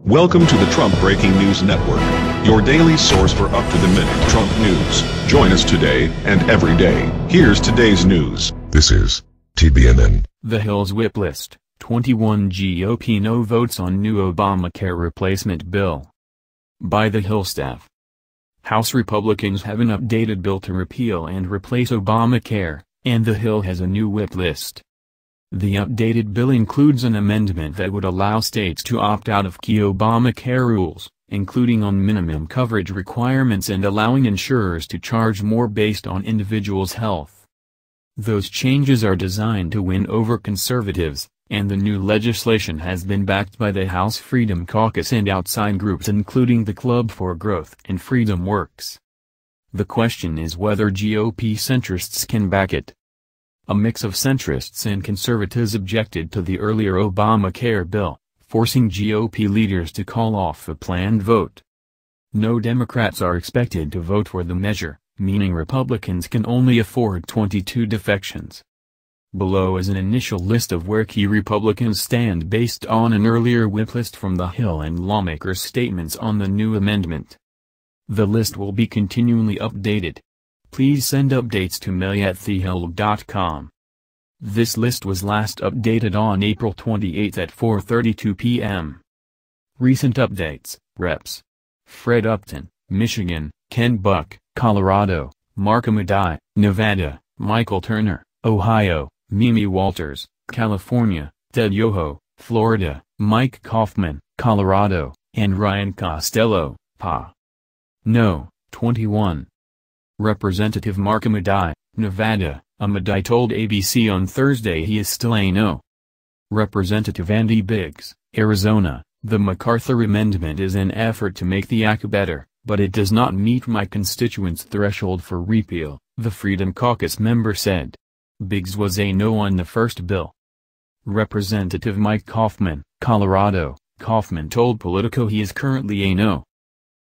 Welcome to the Trump Breaking News Network, your daily source for up-to-the-minute Trump news. Join us today and every day. Here's today's news. This is TBNN. The Hill's whip list, 21 GOP no votes on new Obamacare replacement bill. By the Hill staff. House Republicans have an updated bill to repeal and replace Obamacare, and the Hill has a new whip list. The updated bill includes an amendment that would allow states to opt out of key Obamacare rules, including on minimum coverage requirements and allowing insurers to charge more based on individuals' health. Those changes are designed to win over conservatives, and the new legislation has been backed by the House Freedom Caucus and outside groups including the Club for Growth and FreedomWorks. The question is whether GOP centrists can back it. A mix of centrists and conservatives objected to the earlier Obamacare bill, forcing GOP leaders to call off a planned vote. No Democrats are expected to vote for the measure, meaning Republicans can only afford 22 defections. Below is an initial list of where key Republicans stand based on an earlier whip list from the Hill and lawmakers' statements on the new amendment. The list will be continually updated. Please send updates to mail@thehill.com. This list was last updated on April 28 at 4:32 p.m. Recent updates: Reps. Fred Upton, Michigan; Ken Buck, Colorado; Mark Amadei, Nevada; Michael Turner, Ohio; Mimi Walters, California; Ted Yoho, Florida; Mike Kaufman, Colorado; and Ryan Costello, PA. No. 21. Representative Mark Amadei, Nevada. Amadei told ABC on Thursday he is still a no. Representative Andy Biggs, Arizona. The MacArthur amendment is an effort to make the act better, but it does not meet my constituents' threshold for repeal, the Freedom Caucus member said. Biggs was a no on the first bill. Representative Mike Kaufman, Colorado. Kaufman told Politico he is currently a no.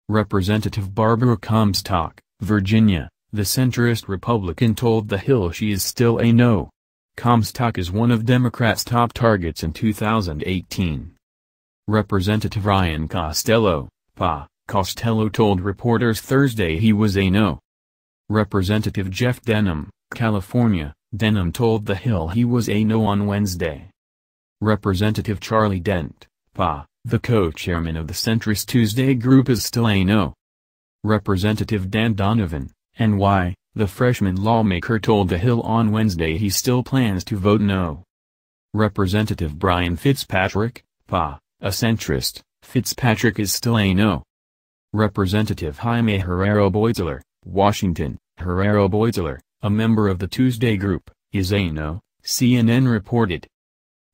Representative Barbara Comstock, Virginia. The centrist Republican told The Hill she is still a no. Comstock is one of Democrats' top targets in 2018. Representative Ryan Costello, PA. Costello told reporters Thursday he was a no. Representative Jeff Denham, California. Denham told The Hill he was a no on Wednesday. Representative Charlie Dent, PA. The co-chairman of the centrist Tuesday group is still a no. Representative Dan Donovan, NY, the freshman lawmaker told The Hill on Wednesday he still plans to vote no. Representative Brian Fitzpatrick, PA. A centrist, Fitzpatrick is still a no. Representative Jaime Herrero Boitzler, Washington. Herrero Boitzler, a member of the Tuesday group, is a no, CNN reported.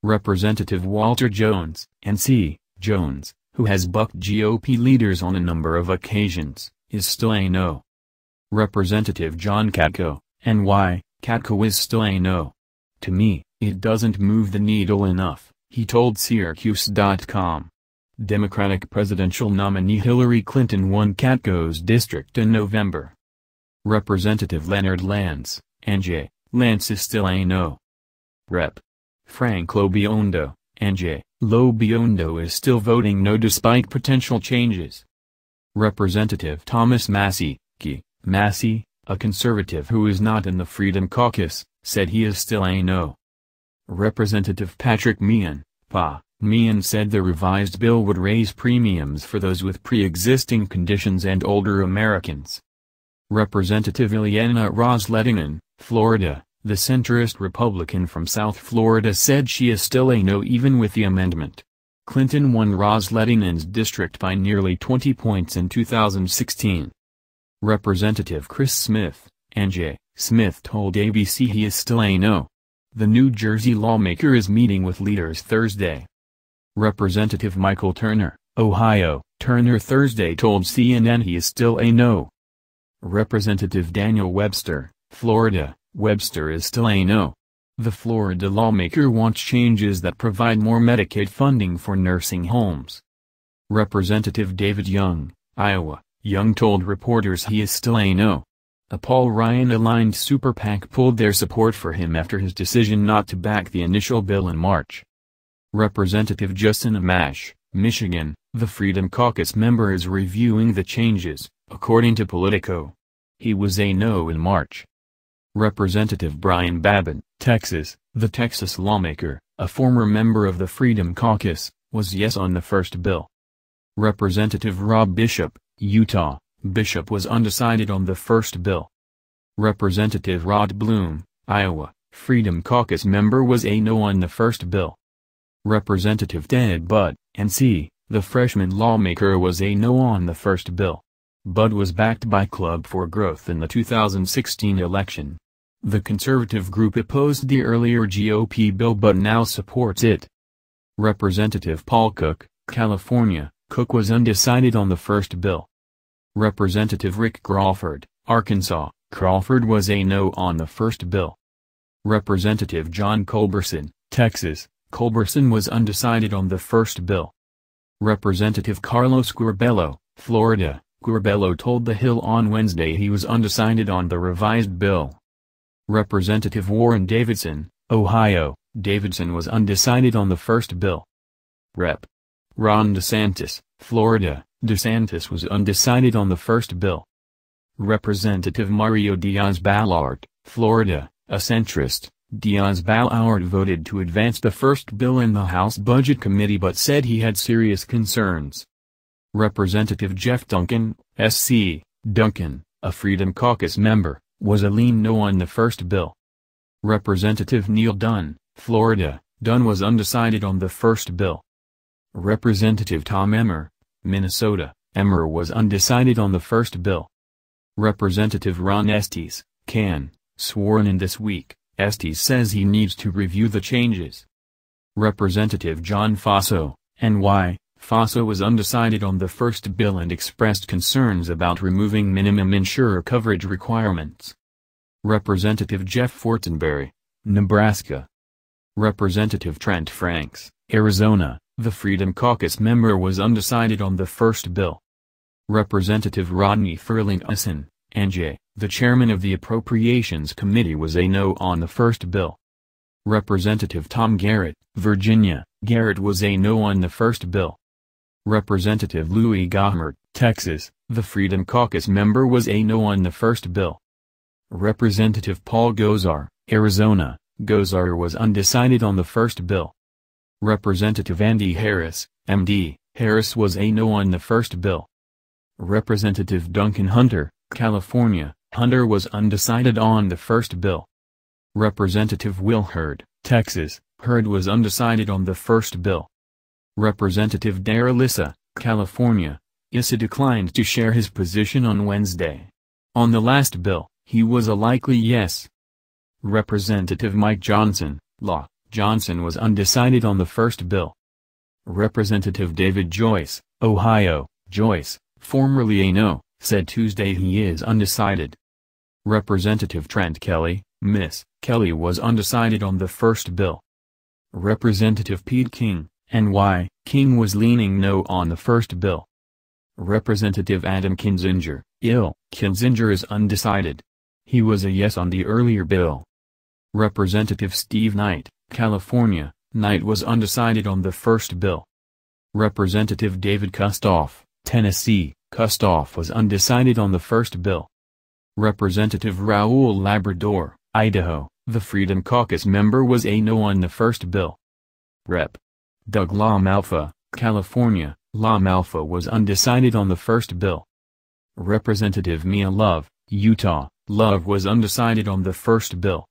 Representative Walter Jones, NC, Jones, who has bucked GOP leaders on a number of occasions, is still a no. Representative John Katko, NY, Katko is still a no. To me, it doesn't move the needle enough, he told Syracuse.com. Democratic presidential nominee Hillary Clinton won Katko's district in November. Representative Leonard Lance, NJ, Lance is still a no. Rep. Frank Lobiondo, NJ, Lobiondo is still voting no despite potential changes. Representative Thomas Massie, Key, Massie, a conservative who is not in the Freedom Caucus, said he is still a no. Representative Patrick Meehan, PA. Meehan said the revised bill would raise premiums for those with pre-existing conditions and older Americans. Representative Ileana Ros-Lehtinen, Florida, the centrist Republican from South Florida said she is still a no even with the amendment. Clinton won Ros-Lehtinen's district by nearly 20 points in 2016. Representative Chris Smith, NJ, Smith told ABC he is still a no. The New Jersey lawmaker is meeting with leaders Thursday. Representative Michael Turner, Ohio. Turner Thursday told CNN he is still a no. Representative Daniel Webster, Florida. Webster is still a no. The Florida lawmaker wants changes that provide more Medicaid funding for nursing homes. Representative David Young, Iowa. Young told reporters he is still a no. A Paul Ryan-aligned super PAC pulled their support for him after his decision not to back the initial bill in March. Representative Justin Amash, Michigan, the Freedom Caucus member is reviewing the changes, according to Politico. He was a no in March. Representative Brian Babin, Texas, the Texas lawmaker, a former member of the Freedom Caucus, was yes on the first bill. Representative Rob Bishop, Utah, Bishop was undecided on the first bill. Representative Rod Bloom, Iowa, Freedom Caucus member was a no on the first bill. Representative Ted Budd, NC, the freshman lawmaker was a no on the first bill. Budd was backed by Club for Growth in the 2016 election. The conservative group opposed the earlier GOP bill but now supports it. Representative Paul Cook, California, Cook was undecided on the first bill. Representative Rick Crawford, Arkansas, Crawford was a no on the first bill. Representative John Culberson, Texas, Culberson was undecided on the first bill. Representative Carlos Curbelo, Florida, Curbelo told The Hill on Wednesday he was undecided on the revised bill. Representative Warren Davidson, Ohio, Davidson was undecided on the first bill. Rep. Ron DeSantis, Florida, DeSantis was undecided on the first bill. Representative Mario Diaz-Balart, Florida, a centrist, Diaz-Balart voted to advance the first bill in the House Budget Committee but said he had serious concerns. Representative Jeff Duncan, SC, Duncan, a Freedom Caucus member, was a lean no on the first bill. Representative Neil Dunn, Florida, Dunn was undecided on the first bill. Representative Tom Emmer, Minnesota, Emmer was undecided on the first bill. Representative Ron Estes, Can, sworn in this week, Estes says he needs to review the changes. Representative John Faso, NY, Faso was undecided on the first bill and expressed concerns about removing minimum insurer coverage requirements. Representative Jeff Fortenberry, Nebraska. Representative Trent Franks, Arizona, the Freedom Caucus member was undecided on the first bill. Representative Rodney Ferlinguson, NJ, the chairman of the Appropriations Committee was a no on the first bill. Representative Tom Garrett, Virginia, Garrett was a no on the first bill. Representative Louis Gohmert, Texas, the Freedom Caucus member was a no on the first bill. Representative Paul Gosar, Arizona, Gosar was undecided on the first bill. Representative Andy Harris, MD, Harris was a no on the first bill. Representative Duncan Hunter, California, Hunter was undecided on the first bill. Representative Will Hurd, Texas, Hurd was undecided on the first bill. Representative Darrell Issa, California, Issa declined to share his position on Wednesday. On the last bill, he was a likely yes. Representative Mike Johnson, Law, Johnson was undecided on the first bill. Representative David Joyce, Ohio, Joyce, formerly a no, said Tuesday he is undecided. Representative Trent Kelly, Miss Kelly was undecided on the first bill. Representative Pete King, NY, King was leaning no on the first bill. Representative Adam Kinzinger, IL, Kinzinger is undecided. He was a yes on the earlier bill. Representative Steve Knight, California, Knight was undecided on the first bill. Representative David Kustoff, Tennessee, Kustoff was undecided on the first bill. Representative Raul Labrador, Idaho, the Freedom Caucus member was a no on the first bill. Rep. Doug LaMalfa, California, LaMalfa was undecided on the first bill. Representative Mia Love, Utah, Love was undecided on the first bill.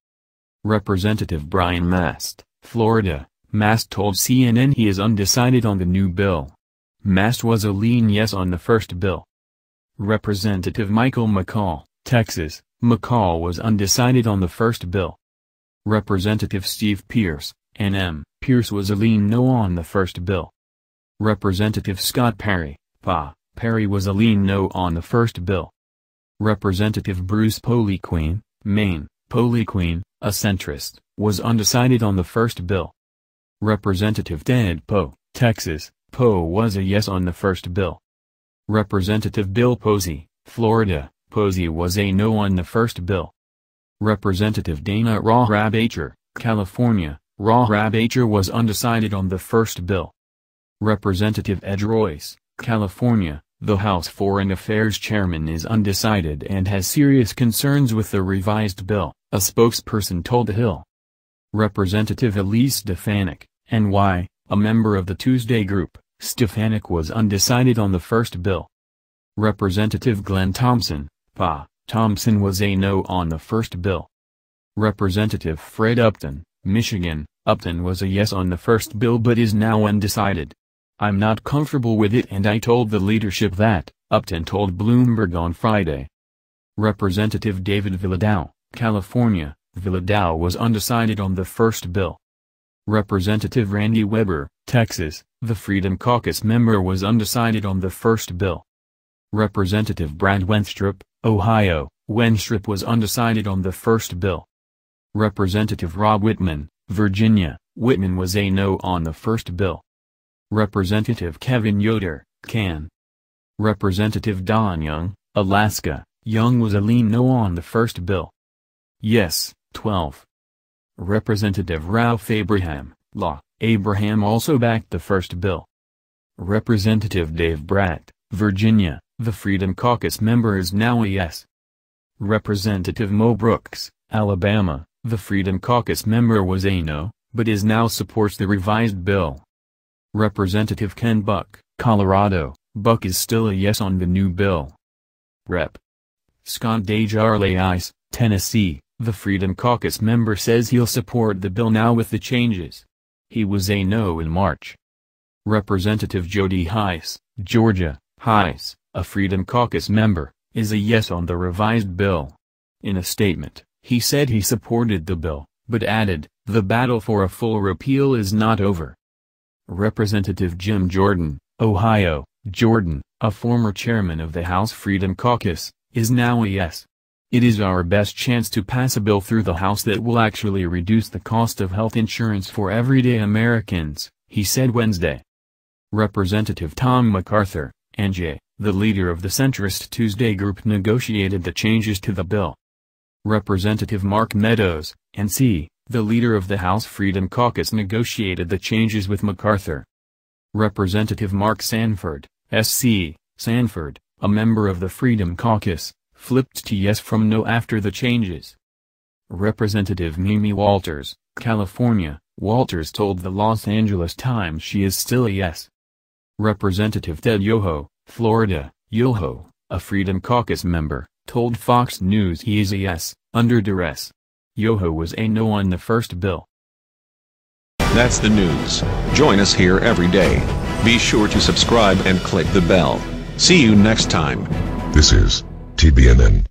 Representative Brian Mast, Florida, Mast told CNN he is undecided on the new bill. Mast was a lean yes on the first bill. Representative Michael McCall, Texas, McCall was undecided on the first bill. Representative Steve Pierce, NM, Pierce was a lean no on the first bill. Representative Scott Perry, PA, Perry was a lean no on the first bill. Representative Bruce Poliquin, Maine, Poliquin, a centrist, was undecided on the first bill. Representative Ted Poe, Texas, Poe was a yes on the first bill. Representative Bill Posey, Florida, Posey was a no on the first bill. Representative Dana Rahabacher, California, Rahabacher was undecided on the first bill. Representative Ed Royce, California, the House Foreign Affairs chairman is undecided and has serious concerns with the revised bill, a spokesperson told The Hill. Representative Elise Stefanik, NY, a member of the Tuesday Group, Stefanik was undecided on the first bill. Representative Glenn Thompson, PA, Thompson was a no on the first bill. Representative Fred Upton, Michigan, Upton was a yes on the first bill but is now undecided. "I'm not comfortable with it and I told the leadership that," Upton told Bloomberg on Friday. Representative David Villadao, California, Villadao was undecided on the first bill. Representative Randy Weber, Texas, the Freedom Caucus member was undecided on the first bill. Representative Brad Wenstrup, Ohio, Wenstrup was undecided on the first bill. Representative Rob Whitman, Virginia, Whitman was a no on the first bill. Representative Kevin Yoder, Can. Representative Don Young, Alaska, Young was a lean no on the first bill. Yes, 12. Representative Ralph Abraham, Law, Abraham also backed the first bill. Representative Dave Bratt, Virginia, the Freedom Caucus member is now a yes. Representative Mo Brooks, Alabama, the Freedom Caucus member was a no, but is now supports the revised bill. Representative Ken Buck, Colorado, Buck is still a yes on the new bill. Rep. Scott DeJarlais, Tennessee, the Freedom Caucus member says he'll support the bill now with the changes. He was a no in March. Representative Jody Hice, Georgia, Hice, a Freedom Caucus member, is a yes on the revised bill. In a statement, he said he supported the bill, but added, "The battle for a full repeal is not over." Representative Jim Jordan, Ohio, Jordan, a former chairman of the House Freedom Caucus, is now a yes. "It is our best chance to pass a bill through the House that will actually reduce the cost of health insurance for everyday Americans," he said Wednesday. Representative Tom MacArthur, NJ, the leader of the centrist Tuesday Group, negotiated the changes to the bill. Representative Mark Meadows, NC, the leader of the House Freedom Caucus, negotiated the changes with MacArthur. Representative Mark Sanford, SC, Sanford, a member of the Freedom Caucus, flipped to yes from no after the changes. Representative Mimi Walters, California, Walters told the Los Angeles Times she is still a yes. Representative Ted Yoho, Florida, Yoho, a Freedom Caucus member, told Fox News he is a yes, under duress. Yoho was a no on the first bill. That's the news. Join us here every day. Be sure to subscribe and click the bell. See you next time. This is TBNN.